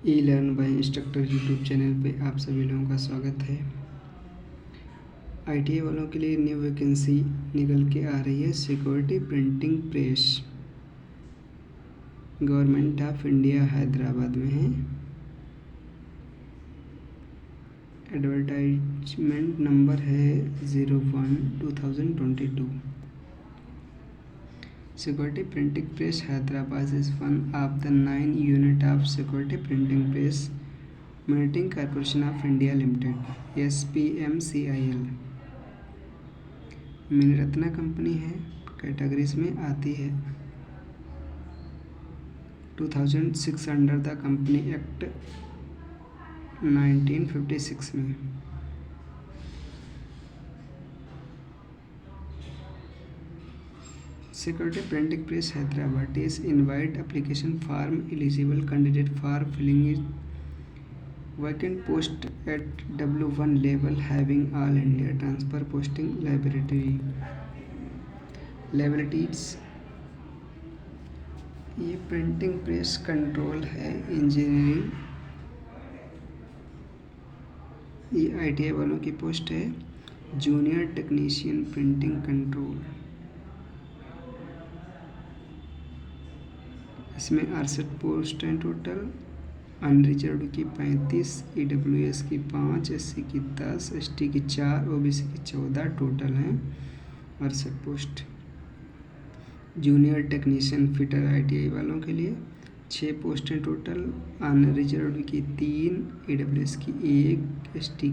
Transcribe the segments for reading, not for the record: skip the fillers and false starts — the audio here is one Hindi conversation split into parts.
E learn by instructor YouTube channel पे आप सभी लोगों का स्वागत है। आईटीआई वालों के लिए न्यू वैकेंसी निकल के आ रही है। Security printing press, government of India Hyderabad में है। एडवर्टाइजमेंट नंबर है 01/2022। Security Printing Press Hyderabad is one of the 9 units of Security Printing Press Manufacturing Corporation of India Limited (SPMCIL). Miniratna company है, कैटेगरीज में आती है 2006 अंडर द कंपनी एक्ट 1956 में। Security Printing Press Hyderabad is invite application form eligible candidate for filling it vacant post at W1 level having all India transfer posting liabilities। ये प्रिंटिंग प्रेस कंट्रोल है इंजीनियरिंग। ये आईटीआई वालों की पोस्ट है, जूनियर टेक्नीशियन प्रिंटिंग कंट्रोल। इसमें 68 पोस्ट हैं टोटल। अनरिजर्व्ड की 35, ईडब्ल्यूएस की 5, एससी की 10, एसटी की 4, ओबीसी की 14 टोटल हैं 68 post. Junior technician fitter ITI वालों के लिए 6 पोस्ट हैं टोटल। अनरिजर्व्ड की 3, ईडब्ल्यूएस की 1, एसटी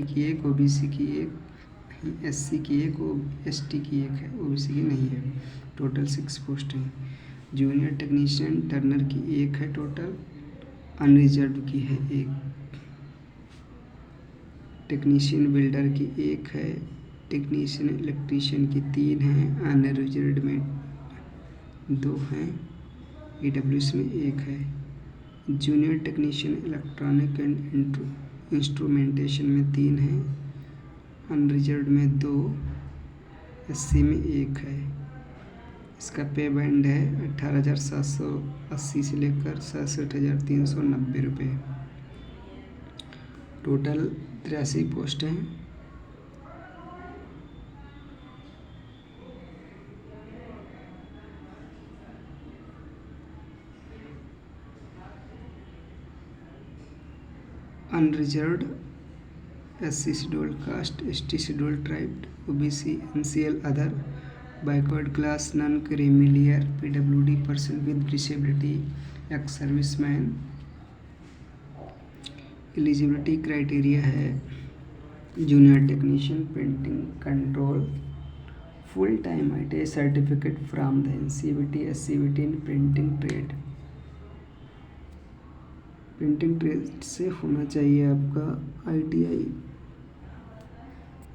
की 1, ओबीसी की 1, एससी की 1, एसटी की 1 है, ओबीसी की नहीं है। टोटल 6 पोस्ट हैं। जूनियर टेक्नीशियन टर्नर की 1 है टोटल, अनरिजर्व्ड की है 1। टेक्नीशियन बिल्डर की 1 है, टेक्नीशियन इलेक्ट्रीशियन की 3 हैं, अनरिजर्व्ड में 2 हैं, ईडब्ल्यूएस में 1 है। Junior technician electronic and instrumentation में 3 हैं, अनरिजर्व्ड में 2, एससी में 1 है। इसका पे बैंड है 18,780 से लेकर 67,390 रुपये। टोटल 83 पोस्ट हैं। Unreserved SC scheduled caste, ST scheduled tribe, OBC, NCL other, backward class, non creamy layer, PWD, person with disability, ex serviceman. Eligibility criteria है junior technician printing control, full time ITI certificate from the NCVT SCVT in printing trade. Printing trade से होना चाहिए आपका आईटीआई,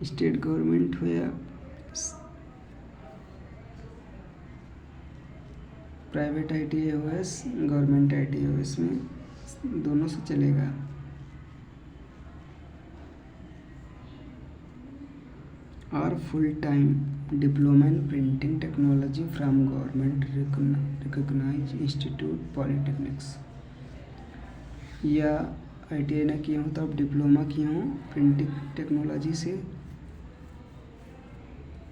स्टेट गवर्नमेंट हो या प्राइवेट आईटीआई हो या गवर्नमेंट आईटीआई हो, इसमें दोनों से चलेगा। और full time diploma in printing technology from government recognize institute polytechnics. या आईटीआई ना किए हों तो आप डिप्लोमा किए हों प्रिंटिंग टेक्नोलॉजी से,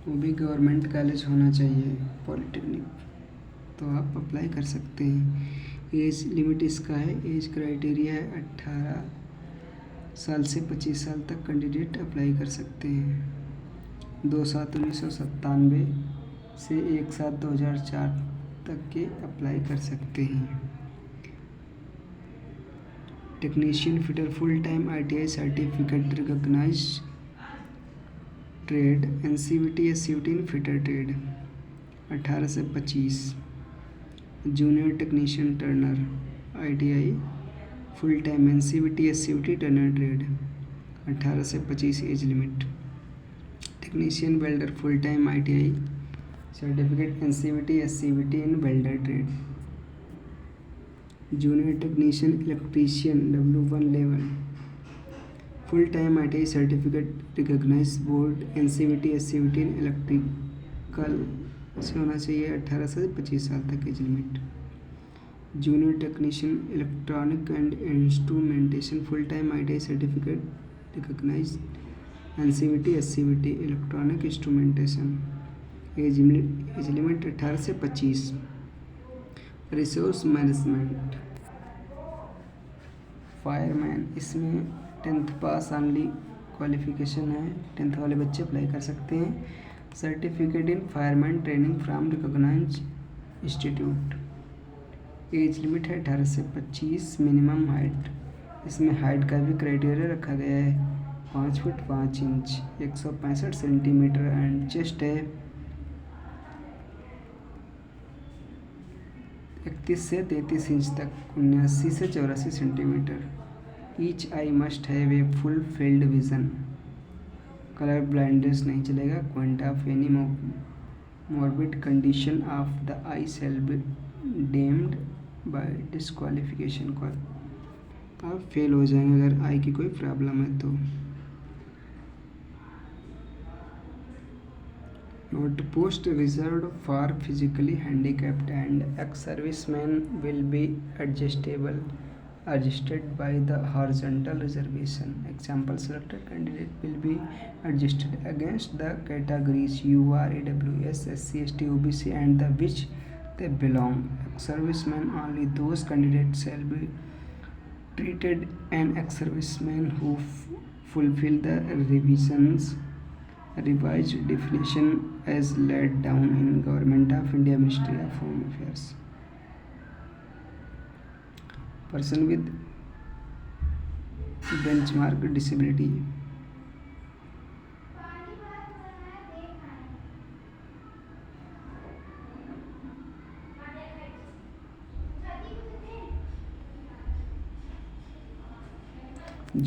वो भी गवर्नमेंट कॉलेज होना चाहिए पॉलिटेक्निक, तो आप अप्लाई कर सकते हैं। एज लिमिट इसका है, एज क्राइटेरिया है 18 साल से 25 साल तक कैंडिडेट अप्लाई कर सकते हैं। 2/7/1997 से 1/7/2004 तक के अप्लाई कर सकते हैं। Technician fitter full time ITI certificate recognise trade, NCVT SCVT in fitter trade 18 से 25। Junior technician turner ITI full time NCVT SCVT turner trade 18 से 25 age limit. Technician welder full time ITI certificate NCVT SCVT in welder trade. Junior technician electrician W1 level full time ITI certificate recognise board NCVT SCVT in electrical से होना चाहिए 18 से 25 साल तक age limit. Junior technician electronic and instrumentation full time ITI certificate recognize NCVT SCVT electronic instrumentation age limit 18 से 25। रिसोर्स मैनेजमेंट फायरमैन, इसमें 10th पास ऑनली क्वालिफिकेशन है, 10th वाले बच्चे अप्लाई कर सकते हैं। Certificate in fireman training from recognized institute, age limit है 18 से 25। मिनिमम हाइट, इसमें हाइट का भी क्राइटेरिया रखा गया है 5 foot 5 inch 165 centimetre and chest है 31 से 33 इंच तक 79 से 84 centimetre. Each eye must have a full field vision, colour blindness नहीं चलेगा। Quant of any morbid condition of the eye shall be deemed by disqualification call, आप फेल हो जाएंगे अगर आई की कोई प्रॉब्लम है तो। Note post reserved for physically handicapped and ex serviceman will be adjustable adjusted by the horizontal reservation. Example, selected candidate will be adjusted against the categories UR, AWS, SC, ST, OBC and the which they belong. Ex-servicemen, only those candidates shall be treated an ex-serviceman who fulfill the revised definition as laid down in Government of India Ministry of Home Affairs. Person with benchmark disability,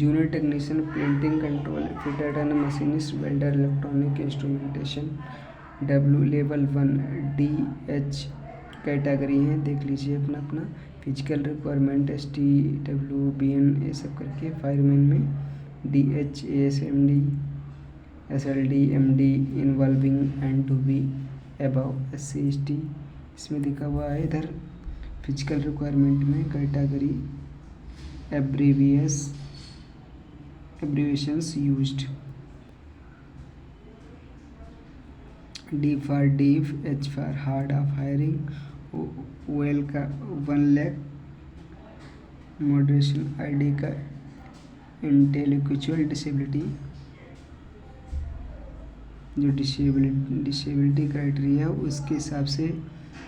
junior technician, printing control, fitter and machinist, welder, electronic instrumentation, W level 1 DH category हैं, देख लीजिए अपना अपना। फिजिकल रिक्वायरमेंट ST WBN ये सब करके। फायरमैन में DH ASMD SLD MD involving and to be above SC ST इसमें दिखा हुआ है। इधर फिजिकल रिक्वायरमेंट में category abbreviations used, D for deep, H for hard of hiring, OL का 1 लाख, मॉडरेशन ID का इंटेलेक्चुअल डिसेबिलिटी, जो डिसेबिलिटी क्राइटेरिया है उसके हिसाब से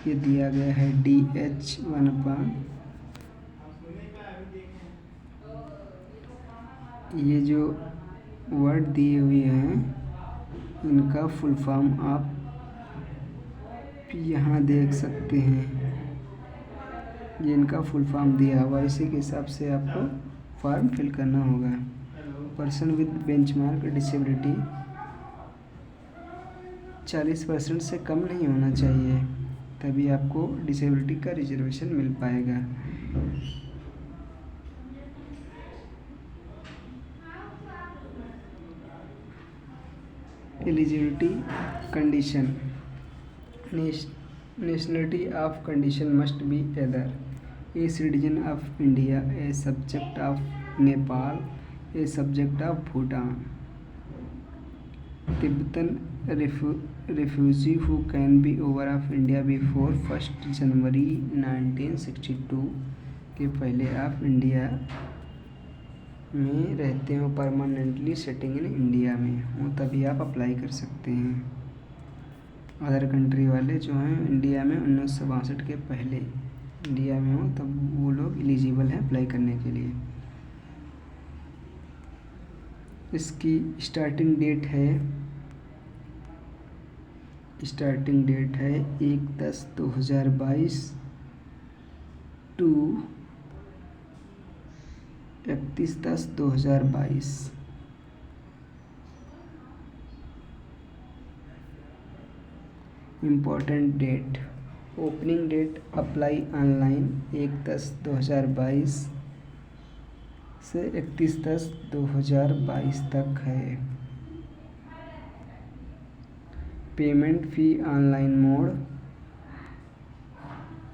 ये दिया गया है DH 1/। ये जो वर्ड दिए हुए हैं इनका फुल फॉर्म आप यहाँ देख सकते हैं, ये इनका फुल फॉर्म दिया हुआ, इसी के हिसाब से आपको फॉर्म फिल करना होगा। पर्सन विद बेंचमार्क डिसेबिलिटी 40% से कम नहीं होना चाहिए, तभी आपको डिसेबिलिटी का रिजर्वेशन मिल पाएगा। Eligibility condition, nationality of condition must be either a citizen of India, a subject of Nepal, a subject of Bhutan, Tibetan refugee who can be over of India before 1 जनवरी 1962 के पहले आप इंडिया में रहते हो, परमानेंटली सेटिंग इन इंडिया में हो, तभी आप अप्लाई कर सकते हैं। अदर कंट्री वाले जो हैं इंडिया में 1962 के पहले इंडिया में हो तब वो लोग एलिजिबल हैं अप्लाई करने के लिए। इसकी स्टार्टिंग डेट है 1/10/2022 to 31/10/2022। Important date, opening date apply online 1/10/2022 से 31/10/2022 तक है। पेमेंट फ़ी ऑनलाइन मोड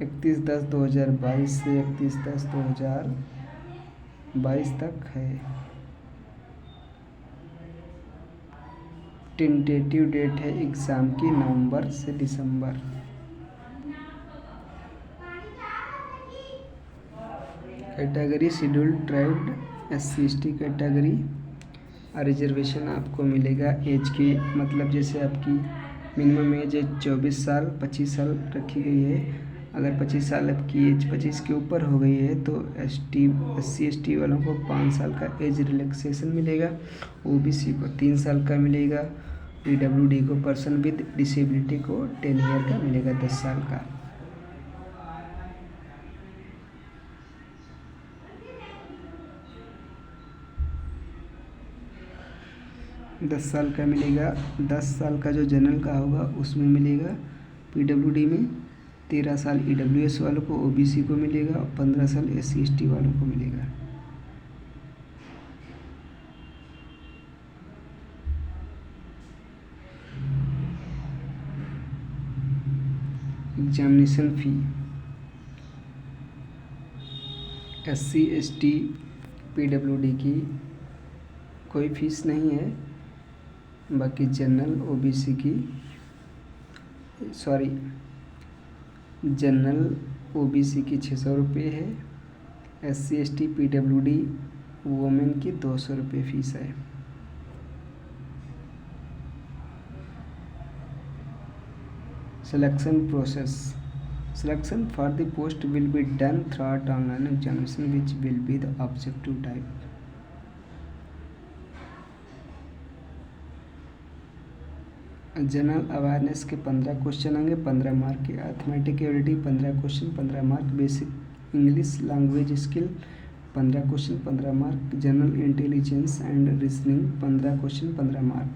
31/10/2022 से 31/10/2022 तक है। टेंटेटिव डेट है एग्ज़ाम की नवंबर से दिसंबर। Category scheduled tribed SC/ST category. Reservation आपको मिलेगा एज की, मतलब जैसे आपकी मिनिमम एज है 24 साल, 25 साल रखी गई है। अगर 25 साल आपकी एज 25 के ऊपर हो गई है तो SC/ST वालों को 5 साल का एज रिलैक्सेशन मिलेगा। OBC को 3 साल का मिलेगा। PWD को पर्सन विद डिसेबिलिटी को 10 ईयर का मिलेगा, 10 साल का। दस साल का मिलेगा। 10 साल का जो जनरल का होगा उसमें मिलेगा। PWD में 13 साल EWS वालों को, OBC को मिलेगा, और 15 साल SC/ST वालों को मिलेगा। एग्जामिनेशन फ़ी SC/ST PWD की कोई फीस नहीं है। बाकी जनरल OBC की जनरल OBC की 600 रुपये है। SC/ST PWD वोमेन की 200 रुपये फ़ीस है। Selection process. Selection for the post will be done throughout online examination, which will be the objective type. General awareness के 15 क्वेश्चन आएंगे, 15 मार्क के। Arithmetic ability 15 question, 15 mark. Basic English language skill 15 question, 15 mark. General intelligence and reasoning 15 question, 15 mark.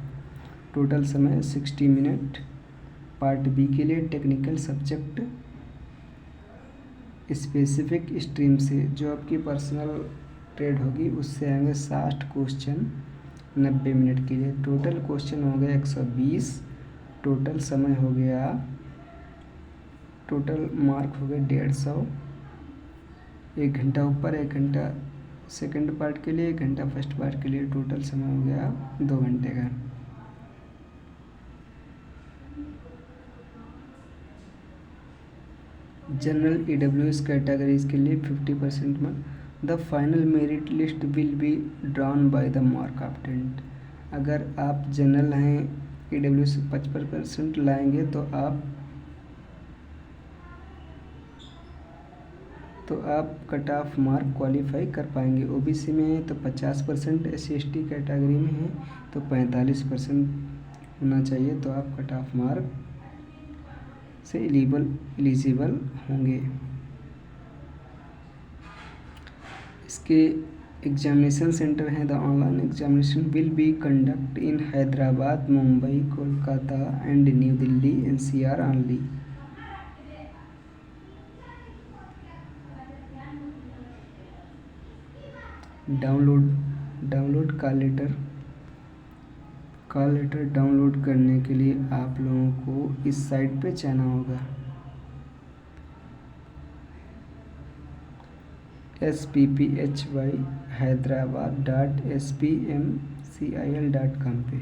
Total समय 60 मिनट। पार्ट बी के लिए टेक्निकल सब्जेक्ट स्पेसिफिक स्ट्रीम से, जो आपकी पर्सनल ट्रेड होगी, उससे आएंगे 60 क्वेश्चन 90 मिनट के लिए। टोटल क्वेश्चन हो गया 120। टोटल समय हो गया, टोटल मार्क हो गए 150। 1 घंटा ऊपर, 1 घंटा सेकंड पार्ट के लिए, 1 घंटा फर्स्ट पार्ट के लिए। टोटल समय हो गया 2 घंटे का। जनरल EWS कैटेगरीज के लिए 50% में the final merit list will be drawn by the mark obtained. अगर आप जनरल हैं, EWS 55% लाएंगे तो आप कट ऑफ मार्क क्वालिफाई कर पाएंगे। OBC में है तो 50%, SC/ST कैटेगरी में है तो 45% होना चाहिए, तो आप कट ऑफ मार्क से एलिजिबल होंगे। इसके एग्जामिनेशन सेंटर हैं। The online examination will be conduct in Hyderabad, Mumbai, Kolkata and new Delhi NCR only. Download call letter download करने के लिए आप लोगों को इस साइट पे जाना होगा, SPPHY hyderabad.spmcil.com पे।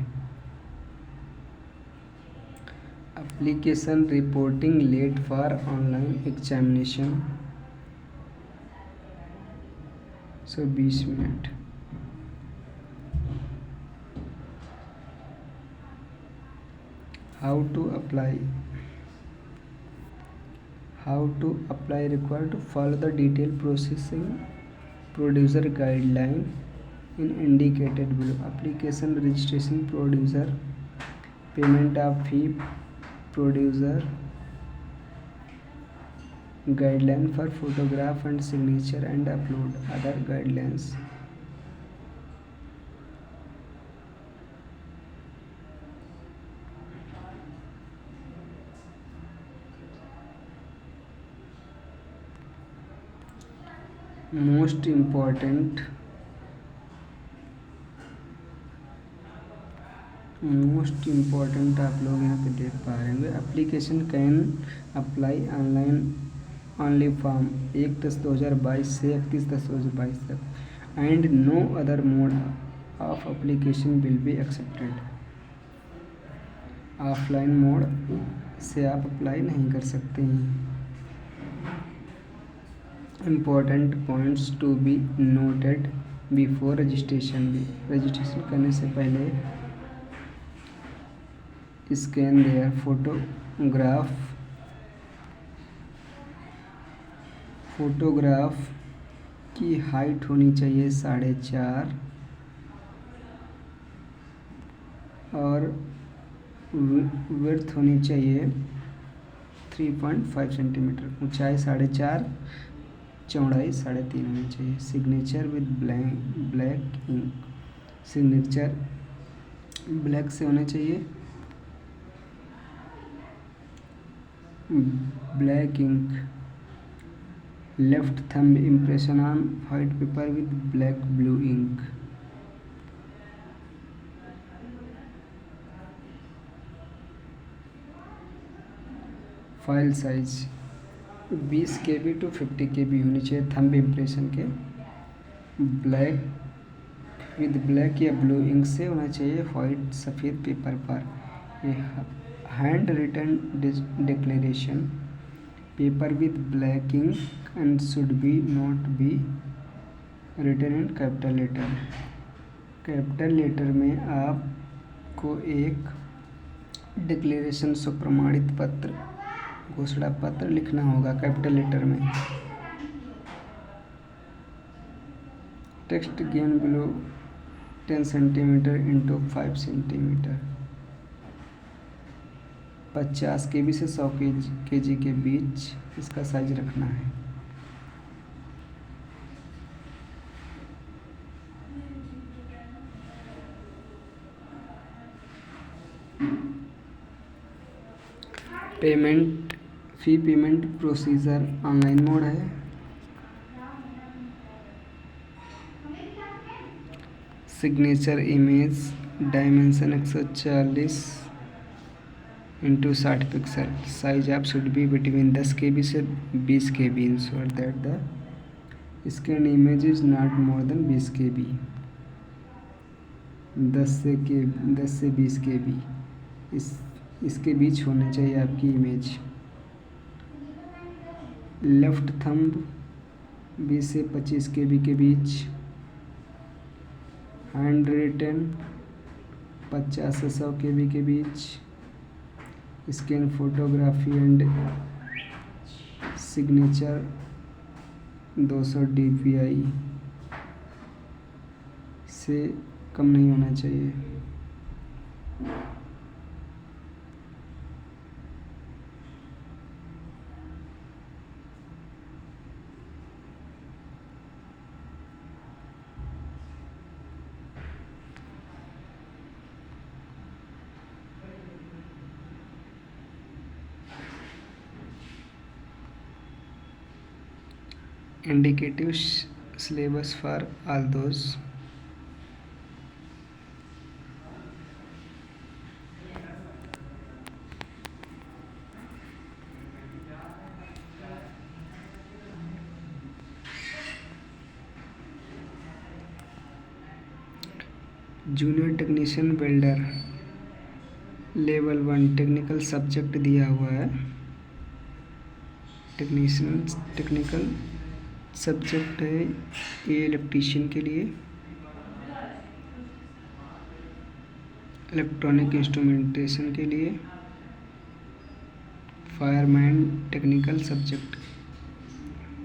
Application reporting late for online examination 120 minute. How to apply required to follow the detailed processing producer guideline in indicated below. Application registration producer, payment of fee, producer guideline for photograph and signature and upload, other guidelines. Most important आप लोग यहाँ पे देख पा रहे होंगे। Application can apply online only from 1/10/2022 से 31/10/2022 तक and no other mode of application will be accepted. Offline mode से आप अप्लाई नहीं कर सकते हैं। Important points to be noted before registration करने से पहले स्कैन देयर फोटोग्राफ की हाइट होनी चाहिए 4.5 और विड्थ होनी चाहिए 3.5 सेंटीमीटर। ऊंचाई 4.5, चौड़ाई 3.5 होनी चाहिए। Signature with black ink, signature black से होना चाहिए। Black ink, left thumb impression on white paper with black blue ink. File size 20 KB to 50 KB होनी चाहिए। थंब इम्प्रेशन के ब्लैक या ब्लू इंक से होना चाहिए वाइट सफ़ेद पेपर पर। ये hand written declaration paper with black ink and should be not be written in capital letter. Capital letter में आपको एक डिक्लेरेशन स्वप्रमाणित पत्र, घोषणा पत्र लिखना होगा कैपिटल लेटर में। Text given below 10 centimetre into 5 centimetre. 50 KB से 100 kg के बीच इसका साइज रखना है। Fee payment procedure online mode है। Signature image dimension 140 into 60 pixel. Size आप शुड बी बिटवीन 10 KB से 20 KB। Ensure that the scan image is not more than 20 KB। 10 से 20 KB इसके बीच होनी चाहिए आपकी इमेज। लेफ्ट थंब 20 से 25 KB के बीच। हैंड रिटन 50 से 100 KB के बीच। Scan photography and signature 200 DPI से कम नहीं होना चाहिए। Indicative syllabus for all those junior technician welder level 1 technical subject दिया हुआ है। टेक्निकल सब्जेक्ट है ये इलेक्ट्रीशियन के लिए। इलेक्ट्रॉनिक इंस्ट्रूमेंटेशन के लिए। फायरमैन टेक्निकल सब्जेक्ट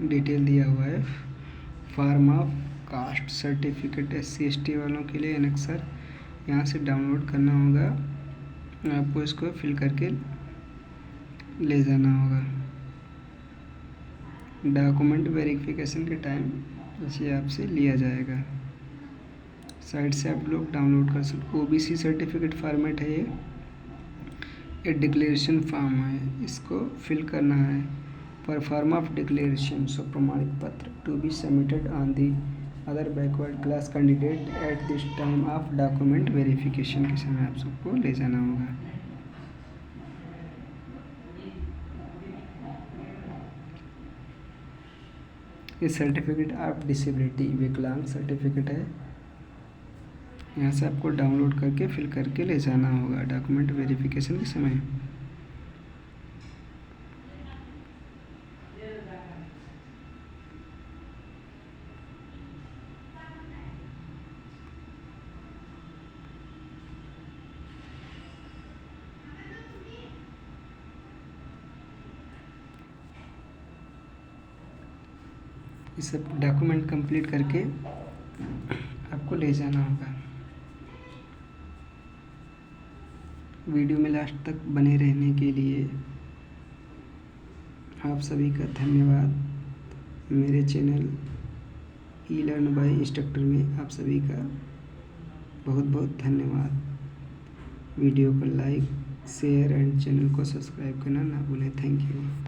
डिटेल दिया हुआ है। Form of caste certificate SC ST वालों के लिए एनेक्सर यहाँ से डाउनलोड करना होगा। आपको इसको फिल करके ले जाना होगा। डॉक्यूमेंट वेरिफिकेशन के टाइम इसे आपसे लिया जाएगा। साइट से आप लोग डाउनलोड कर सकते। OBC सर्टिफिकेट फॉर्मेट है ये डिक्लेरेशन फॉर्म है, इसको फिल करना है। पर फॉर्म ऑफ डिक्लेरेशन सो प्रमाणित पत्र to be submitted on the other backward class candidate at this time of document verification के समय आप सबको ले जाना होगा। ये सर्टिफिकेट ऑफ डिसेबिलिटी विकलांग सर्टिफिकेट है। यहाँ से आपको डाउनलोड करके फिल करके ले जाना होगा डॉक्यूमेंट वेरिफिकेशन के समय। ये सब डॉक्यूमेंट कंप्लीट करके आपको ले जाना होगा। वीडियो में लास्ट तक बने रहने के लिए आप सभी का धन्यवाद। मेरे channel E learn by instructor में आप सभी का बहुत बहुत धन्यवाद। वीडियो को लाइक शेयर एंड चैनल को सब्सक्राइब करना ना भूलें। Thank you.